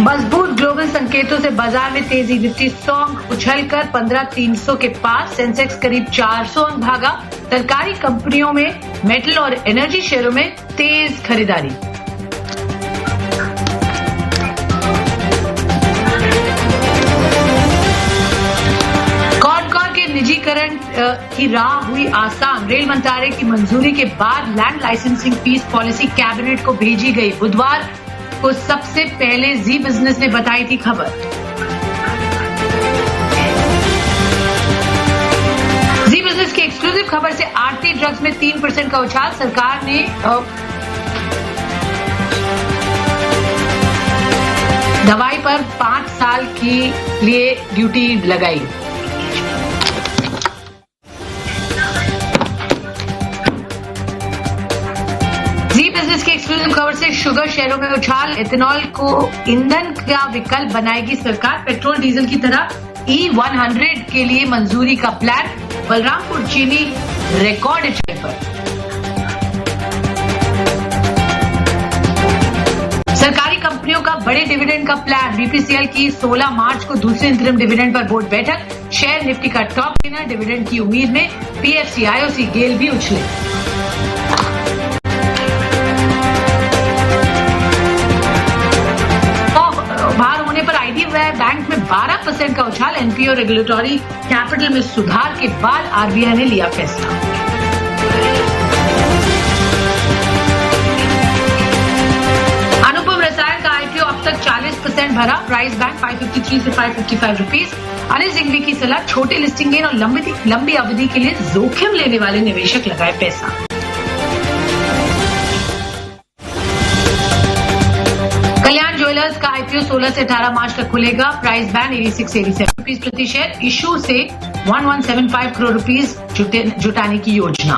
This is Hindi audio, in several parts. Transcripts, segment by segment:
मजबूत ग्लोबल संकेतों से बाजार में तेजी। निफ्टी 100 अंक उछलकर 15,300 के पास। सेंसेक्स करीब 400 अंक भागा। सरकारी कंपनियों में मेटल और एनर्जी शेयरों में तेज खरीदारी। कॉनकॉर के निजीकरण की राह हुई आसान। रेल मंत्रालय की मंजूरी के बाद land licensing fees policy cabinet को भेजी गई। बुधवार को सबसे पहले जी बिजनेस ने बताई थी खबर। जी बिजनेस की एक्सक्लूसिव खबर से आरती ड्रग्स में 3% का उछाल। सरकार ने दवाई पर 5 साल के लिए ड्यूटी लगाई। जी बिजनेस की एक्सक्लूसिव खबर से शुगर शेयरों में उछाल। एथेनॉल को ईंधन का विकल्प बनाएगी सरकार। पेट्रोल डीजल की तरह E100 के लिए मंजूरी का प्लान। बलरामपुर चीनी रिकॉर्ड ऊंचाई पर। सरकारी कंपनियों का बड़े डिविडेंड का प्लान। बीपीसीएल की 16 मार्च को दूसरे इंतरिम डिविडेंड पर बोर्ड बैठक। शेयर निफ्टी का टॉप गेनर। डिविडेंड की उम्मीद में पीएफसी, आईओसी, गेल भी उछले। बाहर होने पर आईडीबीआई बैंक में 12% का उछाल। एनपीओ रेगुलेटरी कैपिटल में सुधार के बाद आरबीआई ने लिया फैसला। अनुपम रसायन का आईपीओ अब तक 40% भरा। प्राइस बैंक 553 से 555 रुपीज। अनिल सिंघवी की सलाह, छोटे लिस्टिंग गेन और लंबी अवधि के लिए जोखिम लेने वाले निवेशक लगाए पैसा। कल्याण ज्वेलर्स का आईपीओ 16 से 18 मार्च तक खुलेगा। प्राइस बैंड 86 से 87 रुपीज प्रति शेयर। इशू से 1175 करोड़ रुपीज जुटाने की योजना।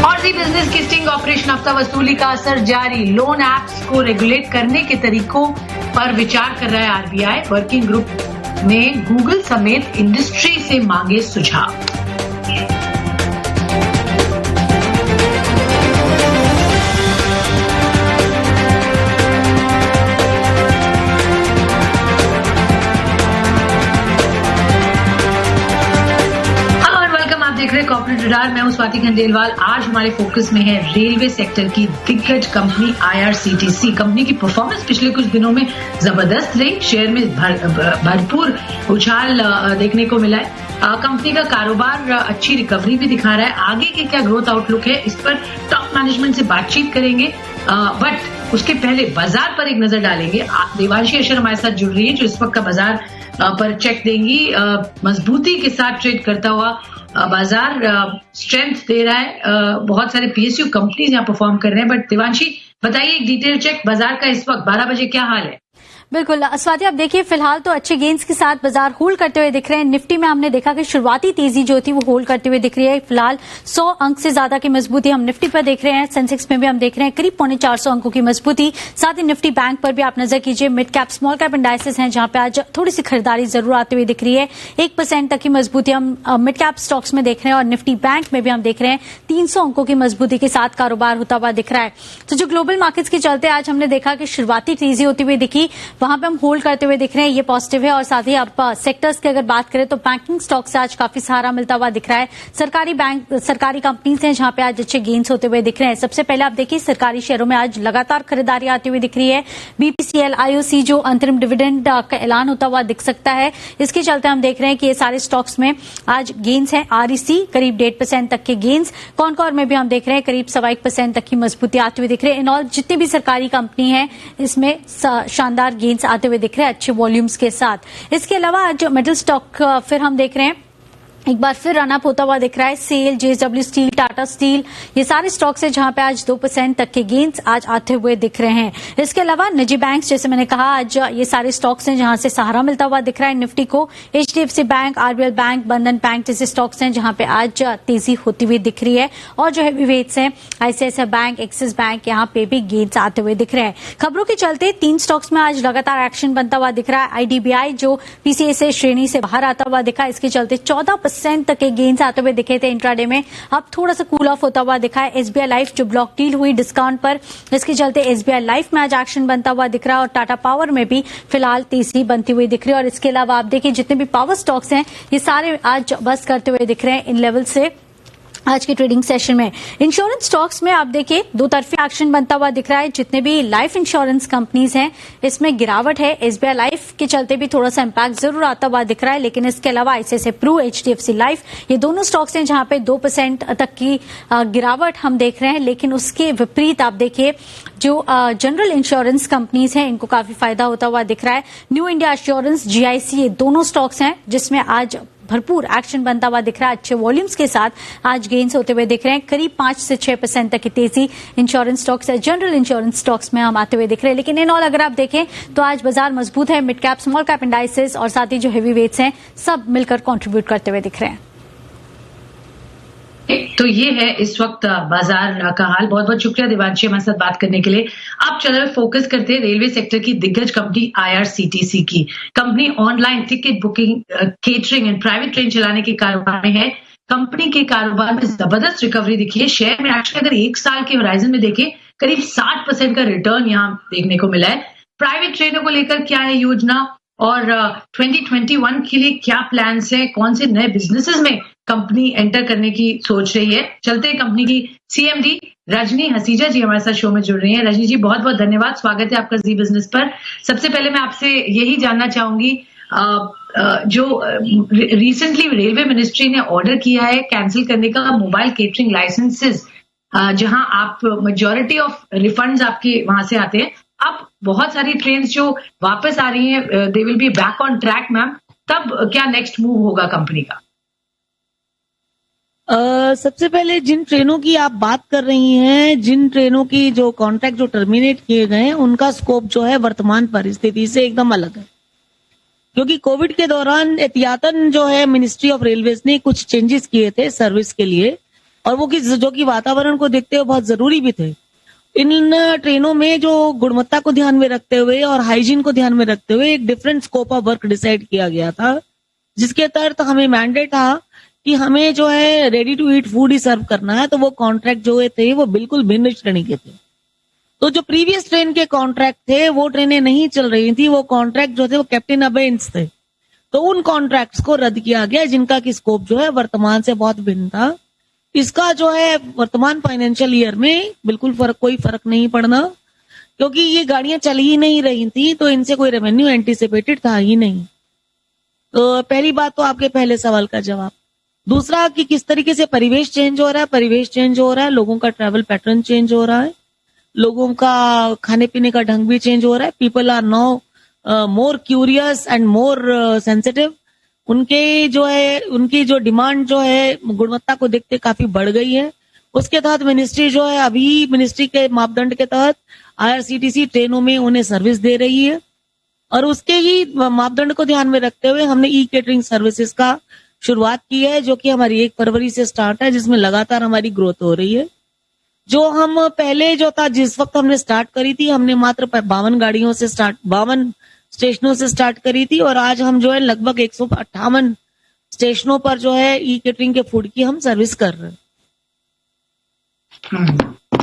और जी बिजनेस की स्टिंग ऑपरेशन हफ्ता वसूली का असर जारी। लोन एप्स को रेगुलेट करने के तरीकों पर विचार कर रहा है आरबीआई। वर्किंग ग्रुप ने गूगल समेत इंडस्ट्री से मांगे सुझाव। कॉर्पोरेट रडार, मैं हूं स्वाति खंडेलवाल। आज हमारे फोकस में है रेलवे सेक्टर की दिग्गज कंपनी आईआरसीटीसी। कंपनी की परफॉर्मेंस पिछले कुछ दिनों में जबरदस्त रही। शेयर में भरपूर उछाल देखने को मिला है। कंपनी का कारोबार अच्छी रिकवरी भी दिखा रहा है। आगे के क्या ग्रोथ आउटलुक है, इस पर टॉप मैनेजमेंट से बातचीत करेंगे। बट उसके पहले बाजार पर एक नजर डालेंगे। देवांशी अशर हमारे साथ जुड़ रही है, जो इस वक्त का बाजार पर चेक देंगी। मजबूती के साथ ट्रेड करता हुआ बाजार स्ट्रेंथ दे रहा है। बहुत सारे पीएसयू कंपनीज यहाँ परफॉर्म कर रहे हैं। बट देवांशी, बताइए एक डिटेल चेक बाजार का इस वक्त 12 बजे क्या हाल है? बिल्कुल स्वाति, आप देखिए फिलहाल तो अच्छे गेंस के साथ बाजार होल्ड करते हुए दिख रहे हैं। निफ्टी में हमने देखा कि शुरुआती तेजी जो थी वो होल्ड करते हुए दिख रही है। फिलहाल 100 अंक से ज्यादा की मजबूती हम निफ्टी पर देख रहे हैं। सेंसेक्स में भी हम देख रहे हैं करीब 450 अंकों की मजबूती। साथ ही निफ्टी बैंक पर भी आप नजर कीजिए। Mid cap small cap indices हैं जहां पे आज थोड़ी सी खरीदारी जरूर आती हुई दिख रही है। 1% तक की मजबूती हम मिड कैप स्टॉक्स में देख रहे हैं। और निफ्टी बैंक में भी हम देख रहे हैं 300 अंकों की मजबूती के साथ कारोबार होता हुआ दिख रहा है। तो जो ग्लोबल मार्केट्स के चलते आज हमने देखा कि शुरुआती तेजी होती हुई दिखी, वहां पर हम होल्ड करते हुए दिख रहे हैं, ये पॉजिटिव है। और साथ ही अब सेक्टर्स की अगर बात करें तो बैंकिंग स्टॉक से आज काफी सहारा मिलता हुआ दिख रहा है। सरकारी कंपनीज हैं जहां पे आज अच्छे गेन्स होते हुए दिख रहे हैं। सबसे पहले आप देखिए सरकारी शेयरों में आज लगातार खरीदारी आती हुई दिख रही है। बीपीसीएल, आईओसी जो अंतरिम डिविडेंड का ऐलान होता हुआ दिख सकता है, इसके चलते हम देख रहे हैं कि ये सारे स्टॉक्स में आज गेन्स हैं। आरईसी करीब 1.5% तक के गेन्स। कॉनकॉर में भी हम देख रहे हैं करीब 1.25% तक की मजबूती आती हुई दिख रही है। इन और जितनी भी सरकारी कंपनी है इसमें शानदार गेन्स आते हुए दिख रहे हैं अच्छे वॉल्यूम्स के साथ। इसके अलावा आज मेटल स्टॉक फिर हम देख रहे हैं एक बार फिर रनअप होता हुआ दिख रहा है। SAIL, JSW steel, Tata steel, ये सारे स्टॉक्स हैं जहां पे आज 2% तक के गेन्स आज आते हुए दिख रहे हैं। इसके अलावा निजी बैंक, जैसे मैंने कहा, आज ये सारे स्टॉक्स हैं जहां से सहारा मिलता हुआ दिख रहा है निफ्टी को। एचडीएफसी बैंक, आरबीएल बैंक, बंधन बैंक जैसे स्टॉक्स हैं जहां पे आज तेजी होती हुई दिख रही है। और जो हैवी वेट्स हैं आईसीआईसीआई बैंक, एक्सिस बैंक, यहाँ पे भी गेन्स आते हुए दिख रहे हैं। खबरों के चलते 3 स्टॉक्स में आज लगातार एक्शन बनता हुआ दिख रहा है। आईडीबीआई जो पीसीए से श्रेणी से बाहर आता हुआ दिखा, इसके चलते 14% 2% तक के गेन्स आते हुए दिखे थे इंट्राडे में, अब थोड़ा सा कूल ऑफ होता हुआ दिखा है। एसबीआई लाइफ जो ब्लॉक डील हुई डिस्काउंट पर, इसके चलते एसबीआई लाइफ में आज एक्शन बनता हुआ दिख रहा है और टाटा पावर में भी फिलहाल तेजी बनती हुई दिख रही है। और इसके अलावा आप देखिए जितने भी पावर स्टॉक्स हैं ये सारे आज बस करते हुए दिख रहे हैं इन लेवल से आज के ट्रेडिंग सेशन में। इंश्योरेंस स्टॉक्स में आप देखिए दो तरफी एक्शन बनता हुआ दिख रहा है। जितने भी लाइफ इंश्योरेंस कंपनीज हैं इसमें गिरावट है। एसबीआई लाइफ के चलते भी थोड़ा सा इंपैक्ट जरूर आता हुआ दिख रहा है, लेकिन इसके अलावा आईसीआईसीआई प्रू, एचडीएफसी लाइफ, ये दोनों स्टॉक्स हैं जहां पे 2% तक की गिरावट हम देख रहे हैं। लेकिन उसके विपरीत आप देखिए जो जनरल इंश्योरेंस कंपनीज हैं इनको काफी फायदा होता हुआ दिख रहा है। न्यू इंडिया एश्योरेंस, जीआईसी, ये दोनों स्टॉक्स हैं जिसमें आज भरपूर एक्शन बनता हुआ दिख रहा है। अच्छे वॉल्यूम्स के साथ आज गेन्स होते हुए दिख रहे हैं। करीब 5 से 6% तक की तेजी insurance stocks, general insurance stocks में हम आते हुए दिख रहे हैं। लेकिन इन ऑल अगर आप देखें तो आज बाजार मजबूत है। Mid cap, small cap indices और साथ ही जो हेवी वेट्स हैं सब मिलकर कॉन्ट्रीब्यूट करते हुए दिख रहे हैं। तो ये है इस वक्त बाजार का हाल। बहुत बहुत शुक्रिया देवांशी हमारे साथ बात करने के लिए। अब चलो फोकस करते हैं रेलवे सेक्टर की दिग्गज कंपनी आईआरसीटीसी की। Company online ticket booking, catering and private train चलाने के कारोबार में है। कंपनी के कारोबार में जबरदस्त रिकवरी दिखी है। शेयर में एक्चुअली अगर एक साल के होराइजन में देखें करीब 60% का रिटर्न यहाँ देखने को मिला है। प्राइवेट ट्रेनों को लेकर क्या है योजना और 2021 के लिए क्या प्लान्स है, कौन से नए बिजनेसेस में कंपनी एंटर करने की सोच रही है। चलते हैं कंपनी की सीएमडी रजनी हसीजा जी हमारे साथ शो में जुड़ रही हैं। रजनी जी बहुत बहुत धन्यवाद, स्वागत है आपका जी बिजनेस पर। सबसे पहले मैं आपसे यही जानना चाहूंगी जो रिसेंटली रेलवे मिनिस्ट्री ने ऑर्डर किया है कैंसिल करने का मोबाइल केटरिंग लाइसेंसेस, जहां आप मेजॉरिटी ऑफ रिफंड्स आपके वहां से आते हैं, अब बहुत सारी ट्रेन जो वापस आ रही हैं they will be back on track ma'am, तब क्या नेक्स्ट मूव होगा कंपनी का? सबसे पहले जिन ट्रेनों की आप बात कर रही हैं, जिन ट्रेनों की जो कॉन्ट्रैक्ट जो टर्मिनेट किए गए हैं उनका स्कोप जो है वर्तमान परिस्थिति से एकदम अलग है, क्योंकि कोविड के दौरान एहतियातन जो है मिनिस्ट्री ऑफ रेलवेज ने कुछ चेंजेस किए थे सर्विस के लिए, और वो जो कि वातावरण को देखते हुए बहुत जरूरी भी थे। इन ट्रेनों में जो गुणवत्ता को ध्यान में रखते हुए और हाइजीन को ध्यान में रखते हुए एक different scope of work decide किया गया था, जिसके तहत हमें मैंडेट था कि हमें जो है रेडी टू ईट फूड ही सर्व करना है। तो वो कॉन्ट्रैक्ट जो थे वो बिल्कुल भिन्न श्रेणी के थे। तो जो प्रीवियस ट्रेन के कॉन्ट्रैक्ट थे वो ट्रेनें नहीं चल रही थी, वो कॉन्ट्रैक्ट जो थे वो कैप्टन अबेंस थे। तो उन कॉन्ट्रैक्ट्स को रद्द किया गया जिनका की स्कोप जो है वर्तमान से बहुत भिन्न था। इसका जो है वर्तमान फाइनेंशियल ईयर में बिल्कुल कोई फर्क नहीं पड़ना, क्योंकि ये गाड़ियां चल ही नहीं रही थी, तो इनसे कोई रेवेन्यू एंटीसिपेटेड था ही नहीं। तो पहली बात तो आपके पहले सवाल का जवाब। दूसरा कि किस तरीके से परिवेश चेंज हो रहा है, परिवेश चेंज हो रहा है, लोगों का ट्रैवल पैटर्न चेंज हो रहा है, लोगों का खाने पीने का ढंग भी चेंज हो रहा है। People are now more curious and more sensitive. उनकी जो डिमांड जो है गुणवत्ता को देखते काफी बढ़ गई है। उसके तहत मिनिस्ट्री जो है अभी मिनिस्ट्री के मापदंड के तहत आईआरसीटीसी ट्रेनों में उन्हें सर्विस दे रही है, और उसके ही मापदंड को ध्यान में रखते हुए हमने ई केटरिंग सर्विसेज का शुरुआत की है, जो कि हमारी 1 फरवरी से स्टार्ट है, जिसमें लगातार हमारी ग्रोथ हो रही है। जो हम पहले जो था जिस वक्त हमने स्टार्ट करी थी, हमने मात्र 52 स्टेशनों से स्टार्ट करी थी, और आज हम जो है लगभग 158 स्टेशनों पर जो है ई केटरिंग के फूड की हम सर्विस कर रहे हैं।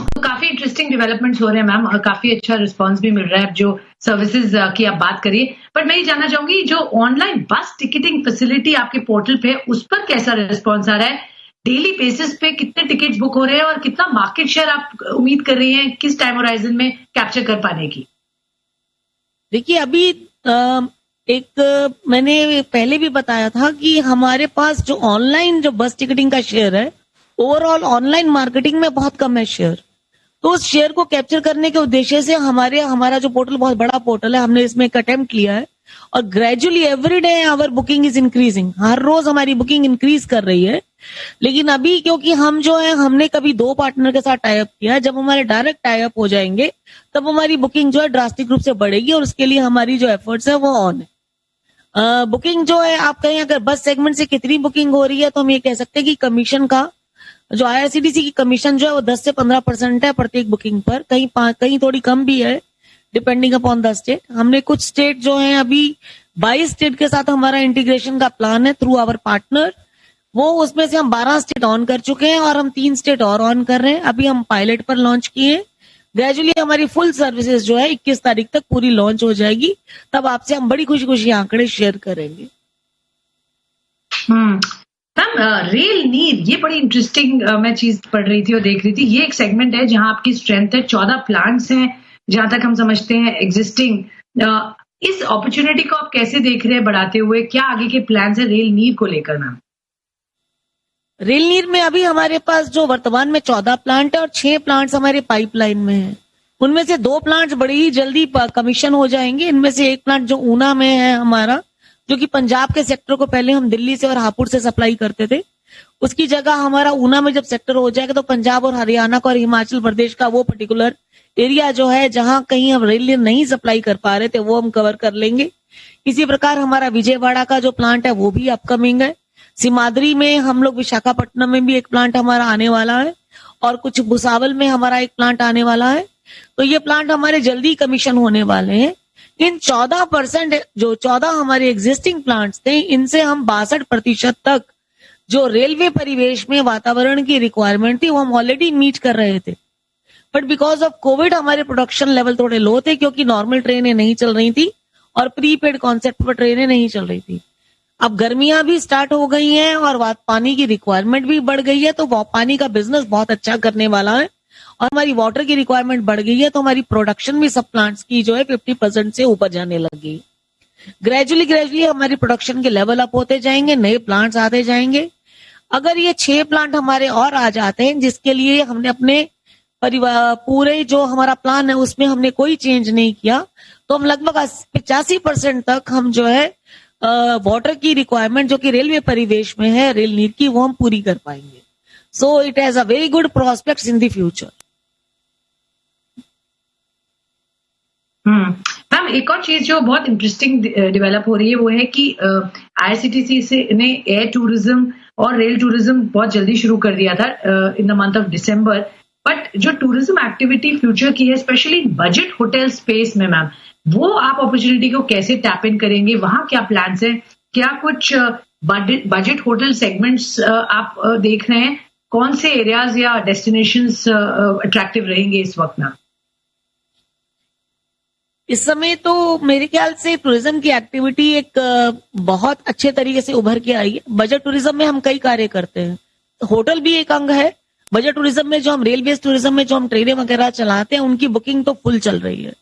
तो काफी इंटरेस्टिंग डेवलपमेंट्स हो रहे हैं मैम, और काफी अच्छा रिस्पांस भी मिल रहा है जो सर्विसेज की आप बात करिए। पर मैं ये जानना चाहूंगी जो ऑनलाइन बस टिकटिंग फैसिलिटी आपके पोर्टल पे, उस पर कैसा रिस्पांस आ रहा है? डेली बेसिस पे कितने टिकट्स बुक हो रहे हैं और कितना मार्केट शेयर आप उम्मीद कर रही हैं किस टाइम होराइजन में कैप्चर कर पाने की? देखिए अभी मैंने पहले भी बताया था कि हमारे पास जो ऑनलाइन जो बस टिकटिंग का शेयर है, ओवरऑल ऑनलाइन मार्केटिंग में बहुत कम है शेयर। तो उस शेयर को कैप्चर करने के उद्देश्य से हमारा जो पोर्टल बहुत बड़ा पोर्टल है, हमने इसमें एक अटेम्प्ट लिया है, और gradually every day our booking is increasing. हर रोज हमारी बुकिंग इंक्रीज कर रही है। लेकिन अभी क्योंकि हम जो है हमने कभी 2 पार्टनर के साथ टाई अप किया, जब हमारे डायरेक्ट टाई अप हो जाएंगे तब हमारी बुकिंग जो है ड्रास्टिक रूप से बढ़ेगी, और उसके लिए हमारी जो एफर्ट्स है वो ऑन है। बुकिंग जो है आप कहें अगर बस सेगमेंट से कितनी बुकिंग हो रही है, तो हम ये कह सकते हैं कि कमीशन का जो आईआरसीटीसी की कमीशन जो है वो 10 से 15% है प्रत्येक बुकिंग पर, कहीं थोड़ी कम भी है डिपेंडिंग अपॉन द स्टेट। हमने कुछ स्टेट जो है अभी 22 स्टेट के साथ हमारा इंटीग्रेशन का प्लान है थ्रू आवर पार्टनर। वो उसमें से हम 12 स्टेट ऑन कर चुके हैं और हम 3 स्टेट और ऑन कर रहे हैं। अभी हम पायलट पर लॉन्च किए हैं। ग्रेजुअली हमारी फुल सर्विसेज जो है 21 तारीख तक पूरी लॉन्च हो जाएगी, तब आपसे हम बड़ी खुशी खुशी आंकड़े शेयर करेंगे। मैम, रेल नीर, ये बड़ी इंटरेस्टिंग मैं चीज पढ़ रही थी और देख रही थी। ये एक सेगमेंट है जहां आपकी स्ट्रेंथ है, 14 प्लांट्स हैं जहां तक हम समझते हैं एग्जिस्टिंग। इस अपॉर्चुनिटी को आप कैसे देख रहे हैं बढ़ाते हुए? क्या आगे के प्लान्स है रेल नीर को लेकर मैम? रेल नीर में अभी हमारे पास जो वर्तमान में 14 प्लांट है और 6 प्लांट्स हमारे पाइपलाइन में हैं। उनमें से 2 प्लांट्स बड़ी ही जल्दी कमीशन हो जाएंगे। इनमें से एक प्लांट जो ऊना में है हमारा, जो कि पंजाब के सेक्टर को पहले हम दिल्ली से और हापुड़ से सप्लाई करते थे, उसकी जगह हमारा ऊना में जब सेक्टर हो जाएगा तो पंजाब और हरियाणा का और हिमाचल प्रदेश का वो पर्टिकुलर एरिया जो है जहां कहीं हम रेल नहीं सप्लाई कर पा रहे थे वो हम कवर कर लेंगे। इसी प्रकार हमारा विजयवाड़ा का जो प्लांट है वो भी अपकमिंग है। सिमाद्री में हम लोग, विशाखापट्टनम में भी एक प्लांट हमारा आने वाला है और कुछ भुसावल में हमारा एक प्लांट आने वाला है। तो ये प्लांट हमारे जल्दी कमीशन होने वाले हैं। इन 14% जो 14 हमारे एग्जिस्टिंग प्लांट्स थे, इनसे हम 62% तक जो रेलवे परिवेश में वातावरण की रिक्वायरमेंट थी वो हम ऑलरेडी मीट कर रहे थे। बट बिकॉज ऑफ कोविड हमारे प्रोडक्शन लेवल थोड़े लो थे, क्योंकि नॉर्मल ट्रेनें नहीं चल रही थी और प्रीपेड कॉन्सेप्ट पर ट्रेनें नहीं चल रही थी। अब गर्मियां भी स्टार्ट हो गई हैं और पानी की रिक्वायरमेंट भी बढ़ गई है, तो पानी का बिजनेस बहुत अच्छा करने वाला है और हमारी वाटर की रिक्वायरमेंट बढ़ गई है, तो हमारी प्रोडक्शन भी सब प्लांट्स की जो है 50% से ऊपर जाने लगी। ग्रेजुअली हमारी प्रोडक्शन के लेवल अप होते जाएंगे, नए प्लांट्स आते जाएंगे। अगर ये 6 प्लांट हमारे और आ जाते हैं, जिसके लिए हमने अपने परिवार पूरे जो हमारा प्लान है उसमें हमने कोई चेंज नहीं किया, तो हम लगभग 85% तक हम जो है वाटर की रिक्वायरमेंट जो कि रेलवे परिवेश में है रेल नीर की, वो हम पूरी कर पाएंगे। So it has a very good prospects in the future. Ma'am, एक और चीज जो बहुत इंटरेस्टिंग डेवलप हो रही है वो है कि आईआरसीटीसी से ने एयर टूरिज्म और रेल टूरिज्म बहुत जल्दी शुरू कर दिया था in the month of December. But जो टूरिज्म एक्टिविटी फ्यूचर की है, स्पेशली बजट होटल स्पेस में मैम, वो आप अपॉर्चुनिटी को कैसे टैप इन करेंगे? वहां क्या प्लान्स हैं? क्या कुछ बजट होटल सेगमेंट्स आप देख रहे हैं? कौन से एरियाज या डेस्टिनेशंस अट्रैक्टिव रहेंगे इस वक्त में? इस समय तो मेरे ख्याल से टूरिज्म की एक्टिविटी एक बहुत अच्छे तरीके से उभर के आई है। बजट टूरिज्म में हम कई कार्य करते हैं, होटल भी एक अंग है। बजट टूरिज्म में जो हम रेल बेस्ड टूरिज्म में जो हम ट्रेनें वगैरह चलाते हैं, उनकी बुकिंग तो फुल चल रही है।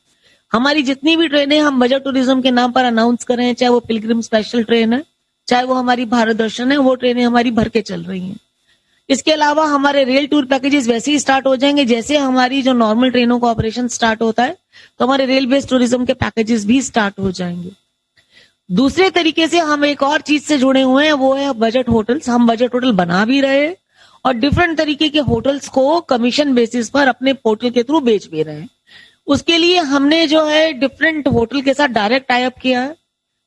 हमारी जितनी भी ट्रेनें हम बजट टूरिज्म के नाम पर अनाउंस कर रहे हैं, चाहे वो पिलग्रिम स्पेशल ट्रेन है, चाहे वो हमारी भारत दर्शन है, वो ट्रेनें हमारी भर के चल रही हैं। इसके अलावा हमारे रेल टूर पैकेजेस वैसे ही स्टार्ट हो जाएंगे जैसे हमारी जो नॉर्मल ट्रेनों का ऑपरेशन स्टार्ट होता है, तो हमारे रेल बेस्ड टूरिज्म के पैकेजेस भी स्टार्ट हो जाएंगे। दूसरे तरीके से हम एक और चीज से जुड़े हुए हैं, वो है बजट होटल्स। हम बजट होटल बना भी रहे हैं और डिफरेंट तरीके के होटल्स को कमीशन बेसिस पर अपने पोर्टल के थ्रू बेच भी रहे हैं। उसके लिए हमने जो है डिफरेंट होटल के साथ डायरेक्ट टाई अप किया है।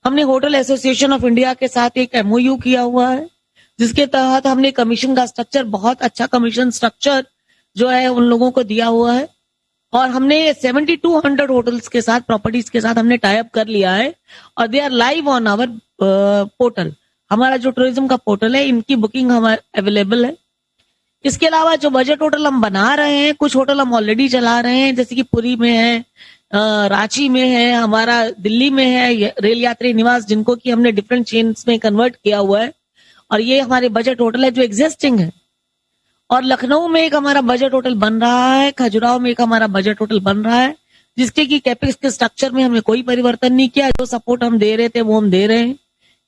हमने होटल एसोसिएशन ऑफ इंडिया के साथ एक MOU किया हुआ है, जिसके तहत हमने कमीशन का स्ट्रक्चर, बहुत अच्छा कमीशन स्ट्रक्चर जो है उन लोगों को दिया हुआ है। और हमने 7200 होटल्स के साथ, प्रॉपर्टीज के साथ हमने टाई अप कर लिया है और they are live on our portal. हमारा जो टूरिज्म का पोर्टल है, इनकी बुकिंग हमारे अवेलेबल है। इसके अलावा जो बजट होटल हम बना रहे हैं, कुछ होटल हम ऑलरेडी चला रहे हैं, जैसे कि पुरी में है, रांची में है, हमारा दिल्ली में है रेल यात्री निवास, जिनको कि हमने डिफरेंट चेन्स में कन्वर्ट किया हुआ है और ये हमारे बजट होटल है जो एग्जिस्टिंग है। और लखनऊ में एक हमारा बजट होटल बन रहा है, खजुराहो में एक हमारा बजट होटल बन रहा है, जिसके की कैपेक्स के स्ट्रक्चर में हमने कोई परिवर्तन नहीं किया। जो सपोर्ट हम दे रहे थे वो हम दे रहे हैं।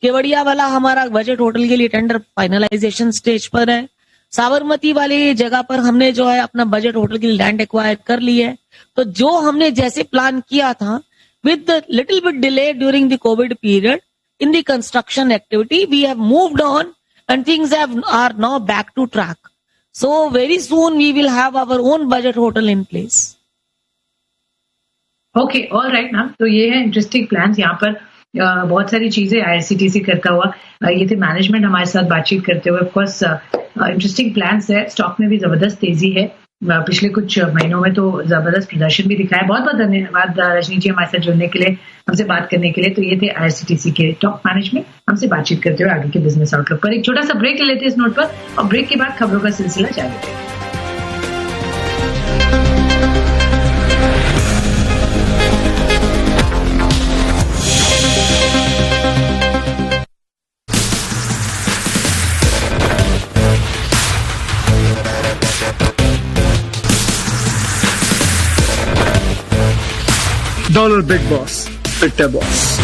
केवड़िया वाला हमारा बजट होटल के लिए टेंडर फाइनलाइजेशन स्टेज पर है। साबरमती वाली जगह पर हमने जो है अपना बजट होटल के लिए लैंड एक्वायर कर ली है। तो जो हमने जैसे प्लान किया था, with little bit delay during the Covid period in the construction activity, we have moved on and things are now back to track. So very soon we will have our own budget hotel in place. Okay, all right ma'am. तो ये है इंटरेस्टिंग प्लान्स। यहाँ पर बहुत सारी चीजें IRCTC करता हुआ, ये थे मैनेजमेंट हमारे साथ बातचीत करते हुए। ऑफ कोर्स इंटरेस्टिंग प्लान्स है, स्टॉक में भी जबरदस्त तेजी है। पिछले कुछ महीनों में तो जबरदस्त प्रदर्शन भी दिखाया। बहुत बहुत धन्यवाद रजनी जी हमारे साथ जुड़ने के लिए, हमसे बात करने के लिए। तो ये थे आईआरसीटीसी के टॉप मैनेजमेंट हमसे बातचीत करते हुए आगे के बिजनेस आउटलुक पर। एक छोटा सा ब्रेक ले लेते हैं इस नोट पर और ब्रेक के बाद खबरों का सिलसिला जारी रहेगा। Dollar Big Boss, Pitta Boss.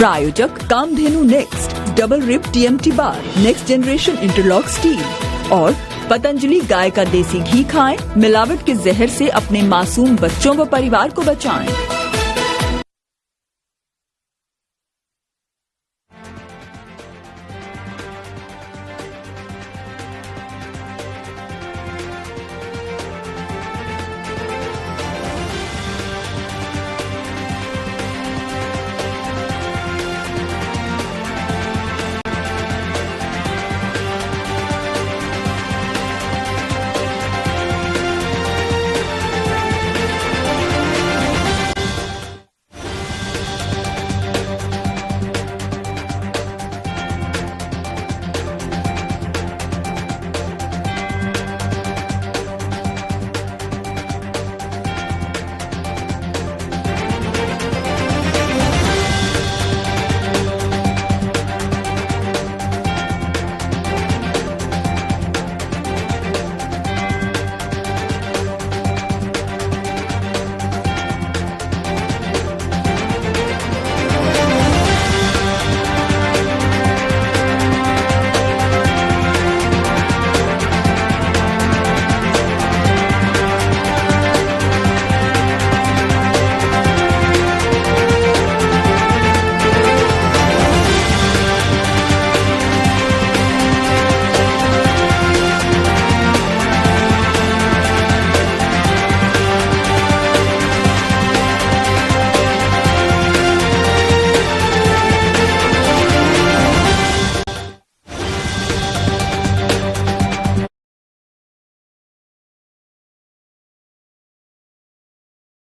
प्रायोजक Kamdhenu next, double rib TMT bar, next generation interlock steel और पतंजलि गाय का देसी घी खाएं, मिलावट के जहर से अपने मासूम बच्चों व परिवार को बचाएं।